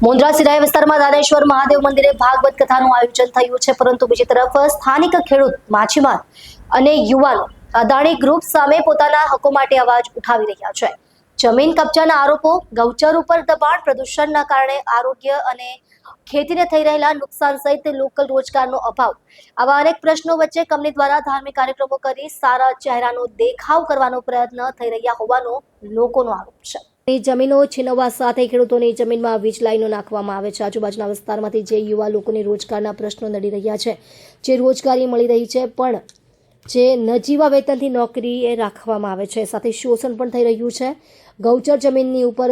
મુન્દ્રા સિરાઈ વિસ્તારમાં દાનેશ્વર મહાદેવ મંદિરે ભાગવત કથાનું આયોજન થયું છે, પરંતુ બીજી તરફ સ્થાનિક ખેડૂત, માછીમાર અને યુવાનો અદાણી ગ્રુપ સામે પોતાના હકો માટે અવાજ ઉઠાવી રહ્યા છે. જમીન કબજાના આરોપો, ગૌચર ઉપર દબાણ, પ્રદૂષણના કારણે આરોગ્ય અને ખેતીને થઈ રહેલા નુકસાન સહિત લોકલ રોજગારનો અભાવ, આવા અનેક પ્રશ્નો વચ્ચે કંપની દ્વારા ધાર્મિક કાર્યક્રમો કરી સારા ચહેરાનો દેખાવ કરવાનો પ્રયત્ન થઈ રહ્યા હોવાનો લોકોનો આરોપ છે. જમીનો છીનવવા સાથે ખેડૂતોની જમીનમાં વીજ લાઈનો નાખવામાં આવે છે. આજુબાજુના વિસ્તારમાંથી જે યુવા લોકોને રોજગારના પ્રશ્નો નડી રહ્યા છે, જે રોજગારી મળી રહી છે, પણ જે નજીવા વેતનથી નોકરી એ રાખવામાં આવે છે, સાથે શોષણ પણ થઈ રહ્યું છે. ગૌચર જમીનની ઉપર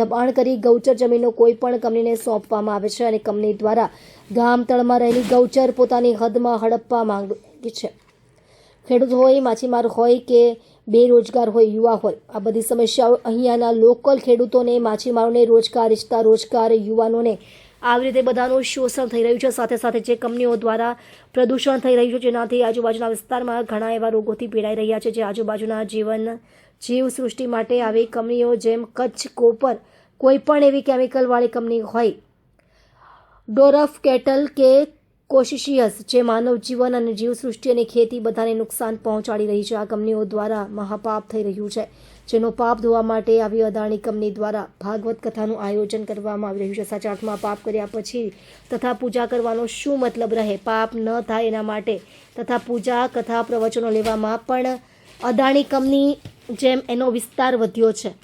દબાણ કરી ગૌચર જમીનો કોઈ પણ કંપનીને સોંપવામાં આવે છે અને કંપની દ્વારા ગામ તળમાં રહેલી ગૌચર પોતાની હદમાં હડપવા માંગે છે. ખેડૂત હોય, માછીમાર હોય કે બેરોજગાર હોય, યુવા હોય, આ બધી સમસ્યાઓ અહીંયાના લોકલ ખેડૂતોને, માછીમારોને રોજગાર ઈચ્છતા રોજગાર યુવાનોને આવી રીતે બધાનું શોષણ થઈ રહ્યું છે. સાથે સાથે જે કંપનીઓ દ્વારા પ્રદૂષણ થઈ રહ્યું છે, જેનાથી આજુબાજુના વિસ્તારમાં ઘણા એવા રોગોથી પીડાઈ રહ્યા છે, જે આજુબાજુના જીવ સૃષ્ટિ માટે આવી કંપનીઓ જેમ કચ્છ કોપર, કોઈ પણ એવી કેમિકલવાળી કંપની હોય, ડોરફ કેટલ કે કોશિશિયસ, જે માનવ જીવન અને જીવસૃષ્ટિ અને ખેતી બધાને નુકસાન પહોંચાડી રહી છે. આ કંપનીઓ દ્વારા મહાપાપ થઈ રહ્યું છે, જેનો પાપ ધોવા માટે આવી અદાણી કંપની દ્વારા ભાગવત કથાનું આયોજન કરવામાં આવી રહ્યું છે. સાચા અર્થમાં પાપ કર્યા પછી તથા પૂજા કરવાનો શું મતલબ રહે? પાપ ન થાય એના માટે તથા પૂજા, કથા, પ્રવચનો લેવામાં પણ અદાણી કંપની જેમ એનો વિસ્તાર વધ્યો છે,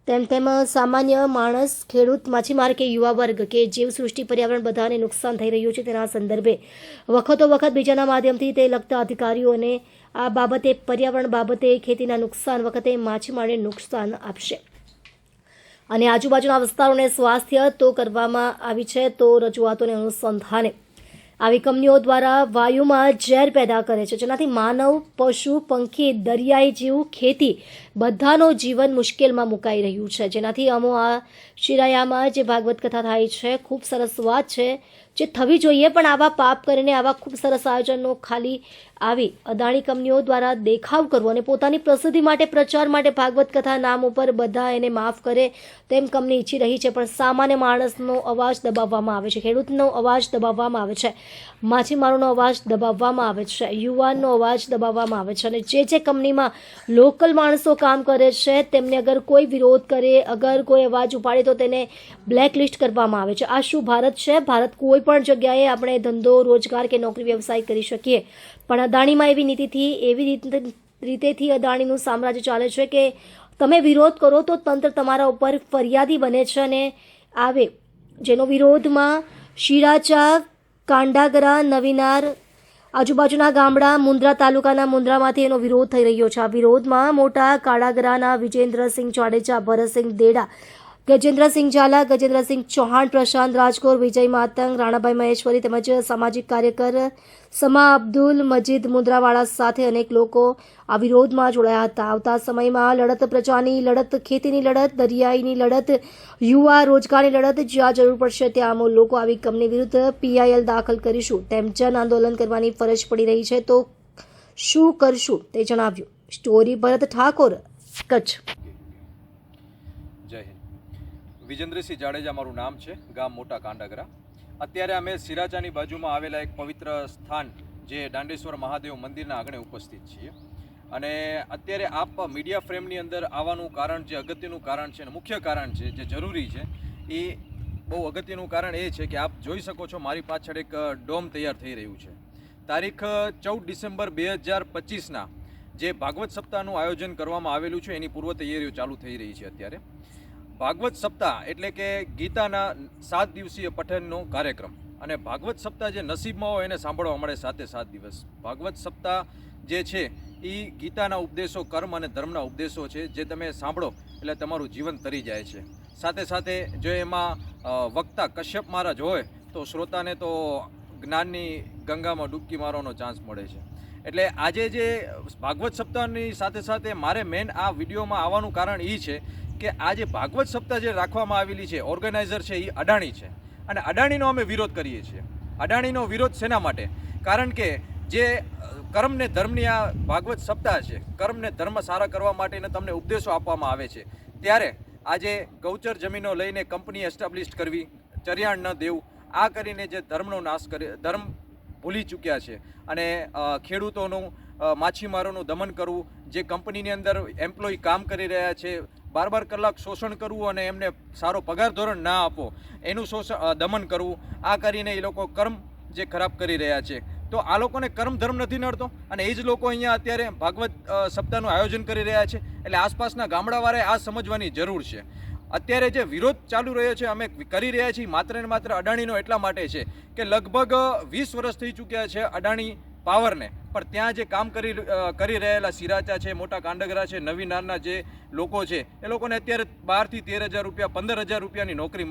તેમ સામાન્ય માણસ, ખેડૂત, માછીમાર કે યુવા વર્ગ કે જીવસૃષ્ટિ, પર્યાવરણ બધાને નુકસાન થઈ રહ્યું છે. તેના સંદર્ભે વખતો વખત બીજાના માધ્યમથી તે લગતા અધિકારીઓને આ બાબતે, પર્યાવરણ બાબતે, ખેતીના નુકસાન વખતે માછીમારને નુકસાન આપશે અને આજુબાજુના વિસ્તારોને સ્વાસ્થ્ય તો કરવામાં આવી છે, તો રજૂઆતોને અનુસંધાને આવી કંપનીઓ દ્વારા વાયુમાં ઝેર પેદા કરે છે, જેનાથી માનવ, પશુ, પંખી, દરિયાઈ જીવ, ખેતી બધાનું જીવન મુશ્કેલમાં મુકાઈ રહ્યું છે. જેનાથી આ શિરાયામાં જે ભાગવત કથા થાય છે, ખૂબ સરસ વાત છે, જે થવી જોઈએ, પણ આવા પાપ કરીને આવા ખૂબ સરસ આયોજનો ખાલી આવી અદાણી કંપનીઓ દ્વારા દેખાવ કરવો અને પોતાની પ્રસિદ્ધિ માટે, પ્રચાર માટે ભાગવત કથા નામ ઉપર બધા એને માફ કરે તેમ કંપની ઈચ્છી રહી છે. પણ સામાન્ય માણસનો અવાજ દબાવવામાં આવે છે, ખેડૂતનો અવાજ દબાવવામાં આવે છે, માછીમારોનો અવાજ દબાવવામાં આવે છે, યુવાનનો અવાજ દબાવવામાં આવે છે અને જે કંપનીમાં લોકલ માણસો કામ કરે છે તેમને અગર કોઈ વિરોધ કરે, અગર કોઈ અવાજ ઉપાડે તો તેને બ્લેકલિસ્ટ કરવામાં આવે છે. આ શું ભારત છે? ભારત કોઈ પણ જગ્યાએ આપણે ધંધો, રોજગાર કે નોકરી, વ્યવસાય કરી શકીએ, પણ અદાણીમાં એવી નીતિથી, એવી રીતેથી અદાણીનું સામ્રાજ્ય ચાલે છે કે તમે વિરોધ કરો તો તંત્ર તમારા ઉપર ફરિયાદી બને છે અને આવે, જેનો વિરોધમાં શિરાચા, કાંડાગરા, નવીનાર, આજુબાજુના ગામડા, મુન્દ્રા તાલુકાના મુન્દ્રામાંથી એનો વિરોધ થઈ રહ્યો છે. આ વિરોધમાં મોટા કાળાગરાના વિજેન્દ્રસિંહ જાડેજા, ભરતસિંહ દેડા, ગજેન્દ્રસિંહ ઝાલા, ગજેન્દ્રસિંહ ચૌહાણ, પ્રશાંત રાજકોર, વિજય માતંગ, રાણાભાઈ મહેશ્વરી તેમજ સામાજિક કાર્યકર સમા અબ્દુલ મજીદ મુન્દ્રાવાળા સાથે અનેક લોકો આ વિરોધમાં જોડાયા હતા. આવતા સમયમાં લડત, પ્રજાની લડત, ખેતીની લડત, દરિયાઈની લડત, યુવા રોજગારની લડત, જ્યાં જરૂર પડશે ત્યાં અમે લોકો આવી કંપની વિરુદ્ધ PIL દાખલ કરીશું તેમ જન આંદોલન કરવાની ફરજ પડી રહી છે. તો શું કરશું તે જણાવ્યું. સ્ટોરી ભરત ઠાકોર, કચ્છ. જય હિન્દ. વિજેન્દ્રસિંહ જાડેજા મારું નામ છે, ગામ મોટા કાંડાગરા. અત્યારે અમે સિરાચાની બાજુમાં આવેલા એક પવિત્ર સ્થાન જે દાંડેશ્વર મહાદેવ મંદિરના આંગણે ઉપસ્થિત છીએ અને અત્યારે આપ મીડિયા ફ્રેમની અંદર આવવાનું કારણ, જે અગત્યનું કારણ છે અને મુખ્ય કારણ છે, જે જરૂરી છે, એ બહુ અગત્યનું કારણ એ છે કે આપ જોઈ શકો છો મારી પાછળ એક ડોમ તૈયાર થઈ રહ્યું છે. તારીખ 14 ડિસેમ્બર 2025ના જે ભાગવત સપ્તાહનું આયોજન કરવામાં આવેલું છે, એની પૂર્વ તૈયારીઓ ચાલુ થઈ રહી છે. અત્યારે ભાગવત સપ્તાહ એટલે કે ગીતાના 7 દિવસીય પઠનનો કાર્યક્રમ, અને ભાગવત સપ્તાહ જે નસીબમાં હોય એને સાંભળવા મળે 7 દિવસ. ભાગવત સપ્તાહ જે છે એ ગીતાના ઉપદેશો, કર્મ અને ધર્મના ઉપદેશો છે, જે તમે સાંભળો એટલે તમારું જીવન તરી જાય છે. સાથે સાથે જો એમાં વક્તા કશ્યપ મહારાજ હોય તો શ્રોતાને તો જ્ઞાનની ગંગામાં ડૂબકી મારવાનો ચાન્સ મળે છે. એટલે આજે જે ભાગવત સપ્તાહની સાથે સાથે મારે મેન આ વિડીયોમાં આવવાનું કારણ એ છે કે આ જે ભાગવત સપ્તાહ જે રાખવામાં આવેલી છે, ઓર્ગેનાઇઝર છે એ અદાણી છે અને અદાણીનો અમે વિરોધ કરીએ છીએ. અદાણીનો વિરોધ શેના માટે? કારણ કે જે કર્મ ને ધર્મની આ ભાગવત સપ્તાહ છે, કર્મ ને ધર્મ સારા કરવા માટેના તમને ઉપદેશો આપવામાં આવે છે, ત્યારે આજે ગૌચર જમીનો લઈને કંપની એસ્ટાબ્લિશ કરવી, ચરિયાણ ન દેવું, આ કરીને જે ધર્મનો નાશ કરી, ધર્મ ભૂલી ચૂક્યા છે અને ખેડૂતોનું, માછીમારોનું દમન કરવું, જે કંપનીની અંદર એમ્પ્લોય કામ કરી રહ્યા છે 12 કલાક શોષણ કરવું અને એમને સારો પગાર ધોરણ ના આપો, એનું દમન કરવું, આ કરીને એ લોકો કર્મ જે ખરાબ કરી રહ્યા છે. તો આ લોકોને કર્મ ધર્મ નથી નડતો અને એ જ લોકો અહીંયા અત્યારે ભાગવત સપ્તાહનું આયોજન કરી રહ્યા છે. એટલે આસપાસના ગામડાવાળાએ આ સમજવાની જરૂર છે. અત્યારે જે વિરોધ ચાલુ રહ્યો છે, અમે કરી રહ્યા છીએ માત્ર ને માત્ર અદાણીનો એટલા માટે છે કે લગભગ 20 વર્ષ થઈ ચૂક્યા છે અદાણી પાવરને, પણ ત્યાં જે કામ કરી રહેલા સિરાચા છે, મોટા કાંડગરા છે, નવી નારના જે લોકો છે, એ લોકોને અત્યારે 12 થી 13,000 રૂપિયા, 15,000 રૂપિયાની નોકરી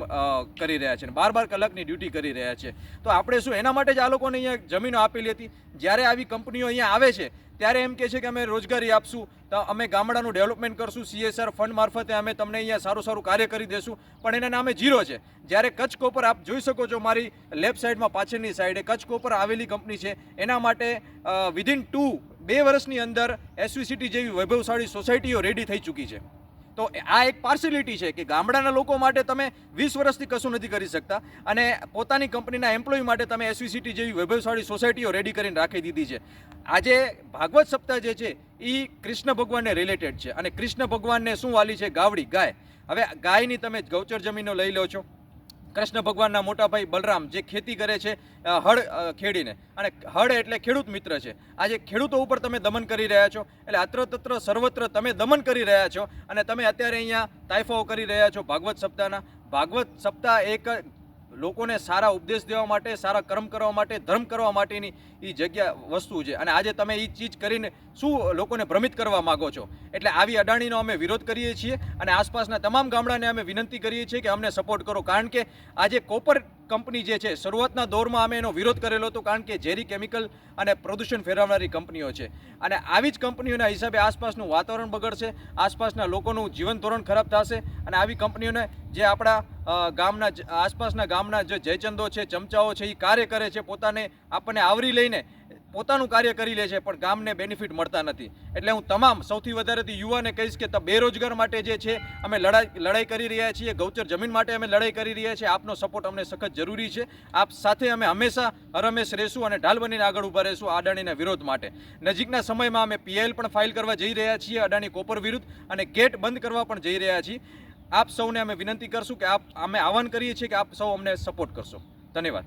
કરી રહ્યા છે, 12 કલાકની ડ્યુટી કરી રહ્યા છે. તો આપણે શું એના માટે જ આ લોકોને અહીંયા જમીનો આપેલી હતી? જ્યારે આવી કંપનીઓ અહીંયા આવે છે ત્યારે એમ કહે છે કે અમે રોજગારી આપશું, તો અમે ગામડાનું ડેવલપમેન્ટ કરશું, CSR ફંડ મારફતે અમે તમને અહીંયા સારું કાર્ય કરી દેશું, પણ એના નામે ઝીરો છે. જ્યારે કચ્છ કોપર આપ જોઈ શકો છો, મારી લેફ્ટ સાઈડમાં પાછળની સાઈડે કચ્છ કોપર આવેલી કંપની છે, એના માટે વિધિન 2 વર્ષની અંદર SVCT જેવી વૈભવશાળી સોસાયટીઓ રેડી થઈ ચૂકી છે. તો આ એક પાર્શિયલિટી છે કે ગામડાના લોકો માટે તમે 20 વર્ષથી કશું નથી કરી શકતા અને પોતાની કંપનીના એમ્પ્લોય માટે તમે SVCT જેવી વૈભવશાળી સોસાયટીઓ રેડી કરીને રાખી દીધી છે. આજે ભાગવત સપ્તાહ જે છે એ કૃષ્ણ ભગવાનને રિલેટેડ છે અને કૃષ્ણ ભગવાનને શું વાલી છે? ગાવડી, ગાય. હવે ગાયની તમે ગૌચર જમીનો લઈ લો છો. કૃષ્ણ ભગવાનના મોટા ભાઈ બલરામ જે ખેતી કરે છે હળ ખેડીને, અને હળ એટલે ખેડૂત મિત્ર છે. આજે ખેડૂતો ઉપર તમે દમન કરી રહ્યા છો, એટલે અત્ર તત્ર સર્વત્ર તમે દમન કરી રહ્યા છો અને તમે અત્યારે અહીંયા તાઇફાઓ કરી રહ્યા છો ભાગવત સપ્તાહના. ભાગવત સપ્તાહ એક લોકોને સારા ઉપદેશ દેવા માટે, સારા કર્મ કરવા માટે, ધર્મ કરવા માટેની એ જગ્યા વસ્તુ છે અને આજે તમે એ ચીજ કરીને શું લોકોને ભ્રમિત કરવા માગો છો? એટલે આવી અદાણીનો અમે વિરોધ કરીએ છીએ અને આસપાસના તમામ ગામડાને અમે વિનંતી કરીએ છીએ કે અમને સપોર્ટ કરો. કારણ કે આજે કોપર કંપની જે છે, શરૂઆતના દોરમાં અમે એનો વિરોધ કરેલો હતો, કારણ કે ઝેરી કેમિકલ અને પ્રદૂષણ ફેરવનારી કંપનીઓ છે અને આવી જ કંપનીઓના હિસાબે આસપાસનું વાતાવરણ બગડશે, આસપાસના લોકોનું જીવન ધોરણ ખરાબ થશે અને આવી કંપનીઓને જે આપણા ગામના આસપાસના ગામના જે જયચંદો છે, ચમચાઓ છે, એ કાર્ય કરે છે, પોતાને આપણને આવરી લઈને પોતાનું કાર્ય કરી લે છે, પણ ગામને બેનિફિટ મળતા નથી. એટલે હું તમામ સૌથી વધારેથી યુવાને કહીશ કે બેરોજગાર માટે જે છે અમે લડાઈ કરી રહ્યા છીએ, ગૌચર જમીન માટે અમે લડાઈ કરી રહ્યા છીએ. આપનો સપોર્ટ અમને સખત જરૂરી છે. આપ સાથે અમે હંમેશા હરમેશ રહેશું અને ઢાલ બનીને આગળ ઊભા રહેશું અદાણીના વિરોધ માટે. નજીકના સમયમાં અમે PIL પણ ફાઇલ કરવા જઈ રહ્યા છીએ અદાણી કોપર વિરુદ્ધ અને ગેટ બંધ કરવા પણ જઈ રહ્યા છીએ. આપ સૌને અમે વિનંતી કરશું કે અમે આહવાન કરીએ છીએ કે આપ સૌ અમને સપોર્ટ કરશો. ધન્યવાદ.